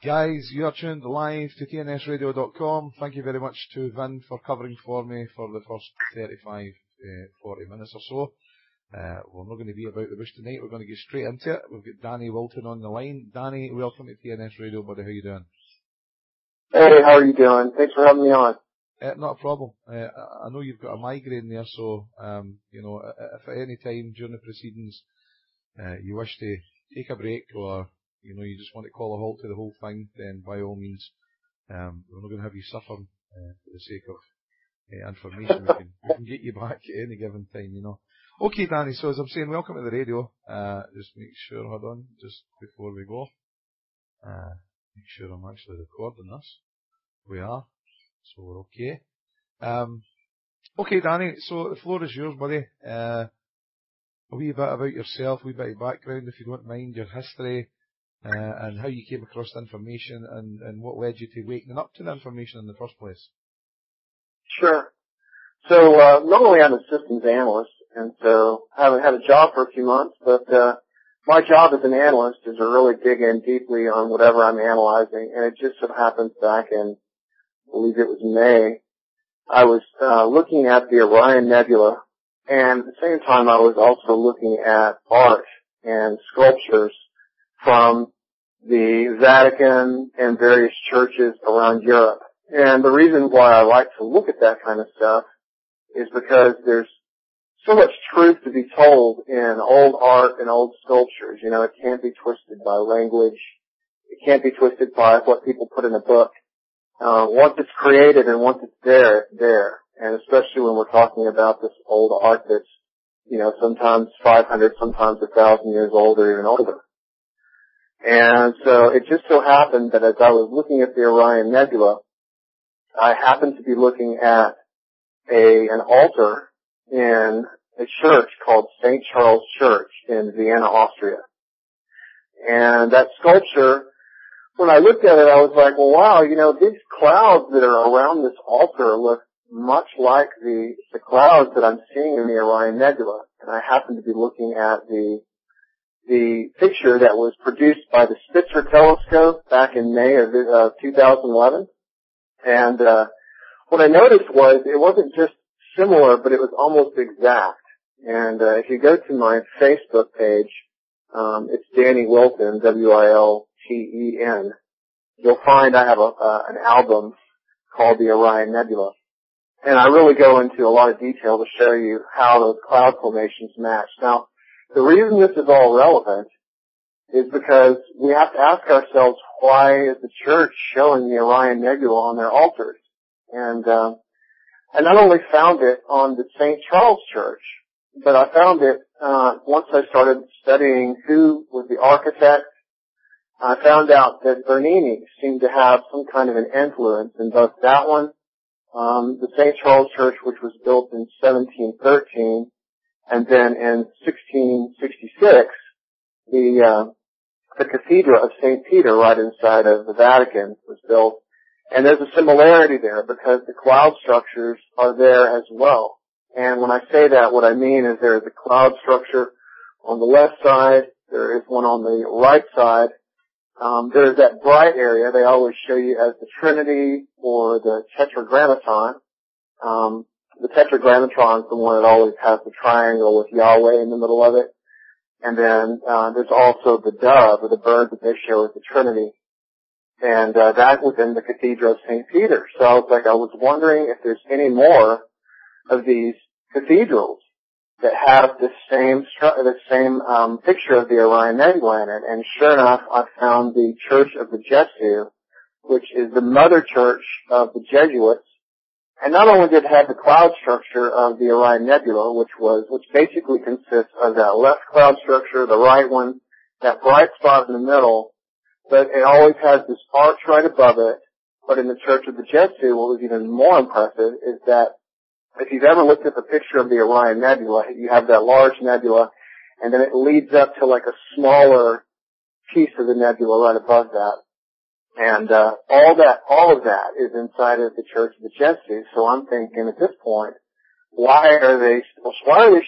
Guys, you are tuned live to tnsradio.com. Thank you very much to Vin for covering for me for the first 35, 40 minutes or so. We're not going to be about the bush tonight. We're going to get straight into it. We've got Danny Witten on the line. Danny, welcome to TNS Radio, buddy. How you doing? Hey, how are you doing? Thanks for having me on. Not a problem. I know you've got a migraine there, so, if at any time during the proceedings you wish to take a break or, you just want to call a halt to the whole thing, then by all means, we're not going to have you suffer for the sake of information. We can get you back at any given time, Okay, Danny, so as I'm saying, welcome to the radio. Just make sure, hold on, just before we go, make sure I'm actually recording this. We are. So we're okay. Okay, Danny, so the floor is yours, buddy. A wee bit about yourself, a wee bit of background, if you don't mind, your history, and how you came across the information, and what led you to waking up to the information in the first place. Sure. So, normally I'm a systems analyst, and so I haven't had a job for a few months, but my job as an analyst is to really dig in deeply on whatever I'm analyzing, and it just so happens back in, I believe it was May, I was looking at the Orion Nebula, and at the same time I was also looking at art and sculptures from the Vatican and various churches around Europe. And the reason why I like to look at that kind of stuff is because there's so much truth to be told in old art and old sculptures. It can't be twisted by language. It can't be twisted by what people put in a book. Once it's created and once it's there, it's there. And especially when we're talking about this old art that's, sometimes 500, sometimes 1,000 years old or even older. And so it just so happened that as I was looking at the Orion Nebula, I happened to be looking at an altar in a church called St. Charles Church in Vienna, Austria. And that sculpture, when I looked at it, I was like, well, wow, these clouds that are around this altar look much like the clouds that I'm seeing in the Orion Nebula. And I happened to be looking at the picture that was produced by the Spitzer telescope back in May of 2011. And what I noticed was it wasn't just similar, but it was almost exact. And if you go to my Facebook page, it's Danny Witten, Wilten. You'll find I have an album called the Orion Nebula. And I really go into a lot of detail to show you how those cloud formations match. Now, the reason this is all relevant is because we have to ask ourselves, why is the church showing the Orion Nebula on their altars? And I not only found it on the St. Charles Church, but I found it once I started studying who was the architect. I found out that Bernini seemed to have some kind of an influence in both that one, the St. Charles Church, which was built in 1713, and then in 1666, the Cathedral of St. Peter right inside of the Vatican was built. And there's a similarity there because the cloud structures are there as well. And when I say that, what I mean is there is a cloud structure on the left side, there is one on the right side. There's that bright area they always show you as the Trinity or the Tetragrammaton. The Tetragrammaton is the one that always has the triangle with Yahweh in the middle of it. And then there's also the dove or the bird that they show as the Trinity. And that was in the Cathedral of St. Peter. So I was wondering if there's any more of these cathedrals that have the same picture of the Orion Nebula in it. And sure enough, I found the Church of the Jesuits, which is the mother church of the Jesuits. And not only did it have the cloud structure of the Orion Nebula, which basically consists of that left cloud structure, the right one, that bright spot in the middle, but it always has this arch right above it. But in the Church of the Jesuits, what was even more impressive is that if you've ever looked at the picture of the Orion Nebula, you have that large nebula, and then it leads up to like a smaller piece of the nebula right above that. And all of that is inside of the Church of the Jesuits. So I'm thinking at this point, why are they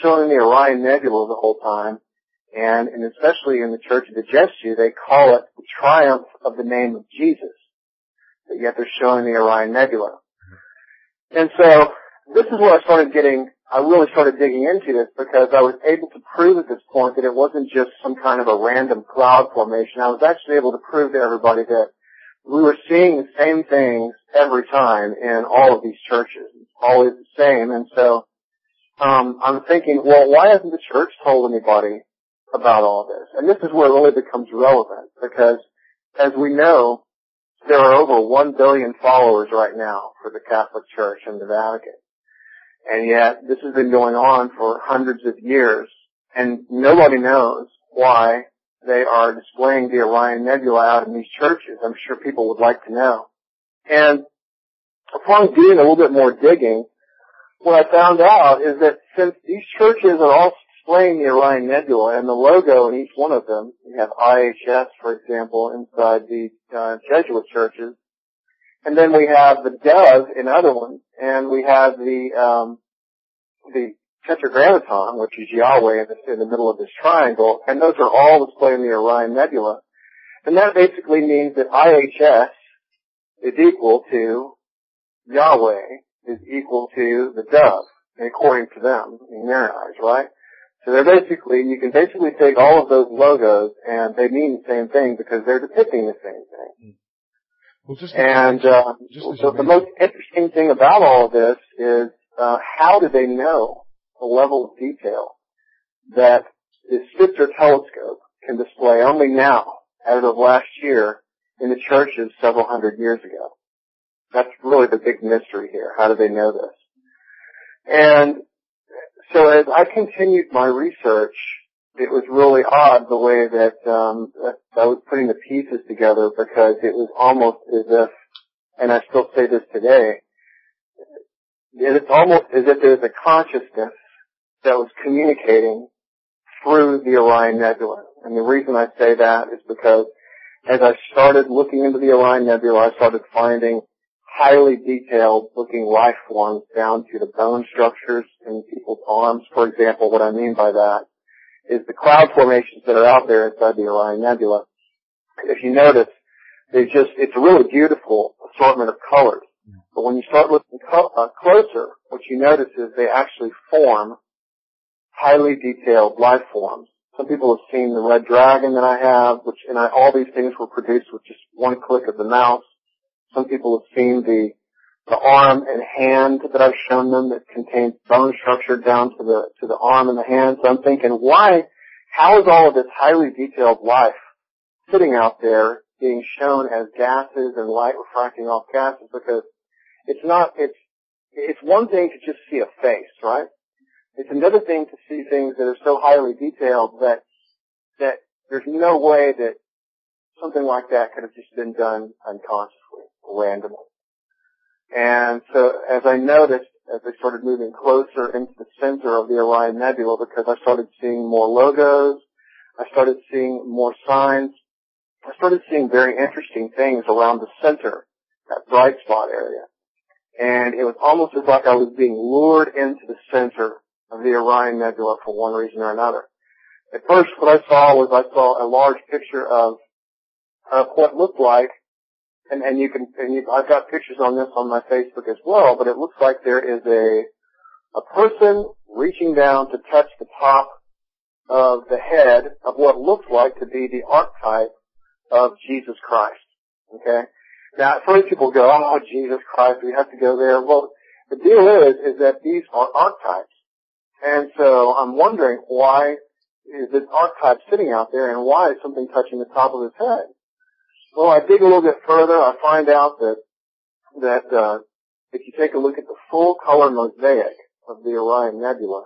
showing the Orion Nebula the whole time And especially in the Church of the Jesuits, they call it the triumph of the name of Jesus. But yet they're showing the Orion Nebula. And so this is where I really started digging into this, because I was able to prove at this point that it wasn't just some kind of a random cloud formation. I was actually able to prove to everybody that we were seeing the same things every time in all of these churches. It's always the same. And so I'm thinking, well, why hasn't the church told anybody about all this? And this is where it really becomes relevant, because as we know, there are over 1 billion followers right now for the Catholic Church in the Vatican. And yet this has been going on for hundreds of years, and nobody knows why they are displaying the Orion Nebula out in these churches. I'm sure people would like to know. And upon doing a little bit more digging, what I found out is that since these churches are all displaying the Orion Nebula and the logo in each one of them, you have IHS, for example, inside the Jesuit churches, and then we have the dove in other ones, and we have the Tetragrammaton, which is Yahweh in the middle of this triangle, and those are all displaying the Orion Nebula. And that basically means that IHS is equal to Yahweh is equal to the dove, according to them, in their eyes, right? So you can basically take all of those logos and they mean the same thing because they're depicting the same thing. Well, so the most interesting thing about all of this is how do they know the level of detail that the Spitzer telescope can display only now, as of last year, in the churches several hundred years ago? That's really the big mystery here. How do they know this? And so as I continued my research, it was really odd the way that I was putting the pieces together, because it was almost as if, and I still say this today, it's almost as if there's a consciousness that was communicating through the Orion Nebula. And the reason I say that is because as I started looking into the Orion Nebula, I started finding highly detailed looking life forms down to the bone structures in people's arms. For example, what I mean by that is the cloud formations that are out there inside the Orion Nebula. If you notice, it's a really beautiful assortment of colors. But when you start looking closer, what you notice is they actually form highly detailed life forms. Some people have seen the red dragon that I have, all these things were produced with just one click of the mouse. Some people have seen the arm and hand that I've shown them that contains bone structure down to the arm and the hand. So I'm thinking, how is all of this highly detailed life sitting out there being shown as gases and light refracting off gases? Because it's one thing to just see a face, right? It's another thing to see things that are so highly detailed that there's no way that something like that could have just been done unconsciously, randomly. And so as I noticed, as I started moving closer into the center of the Orion Nebula, because I started seeing more logos, I started seeing more signs, I started seeing very interesting things around the center, that bright spot area. And it was almost as like I was being lured into the center of the Orion Nebula for one reason or another. At first, what I saw was a large picture of what looked like, and I've got pictures on this on my Facebook as well, but it looks like there is a person reaching down to touch the top of the head of what looks like to be the archetype of Jesus Christ. Okay? Now, at first people go, oh, Jesus Christ, we have to go there. Well, the deal is that these are archetypes. And so I'm wondering, why is this archetype sitting out there, and why is something touching the top of his head? Well, I dig a little bit further, I find out that if you take a look at the full color mosaic of the Orion Nebula,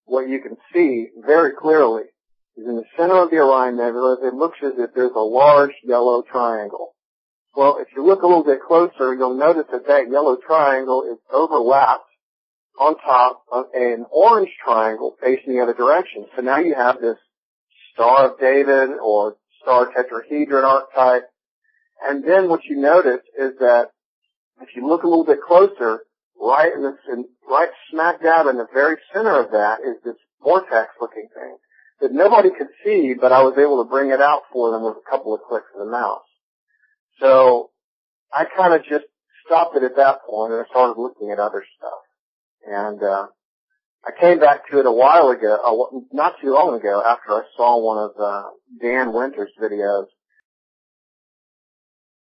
what you can see very clearly is in the center of the Orion Nebula, it looks as if there's a large yellow triangle. Well, if you look a little bit closer, you'll notice that yellow triangle is overlapped on top of an orange triangle facing the other direction. So now you have this Star of David or star tetrahedron archetype. And then what you notice is that if you look a little bit closer, right smack dab in the very center of that is this vortex looking thing. that nobody could see, but I was able to bring it out for them with a couple of clicks of the mouse. So I kind of just stopped it at that point, and I started looking at other stuff. And I came back to it a while ago, not too long ago, after I saw one of Dan Winter's videos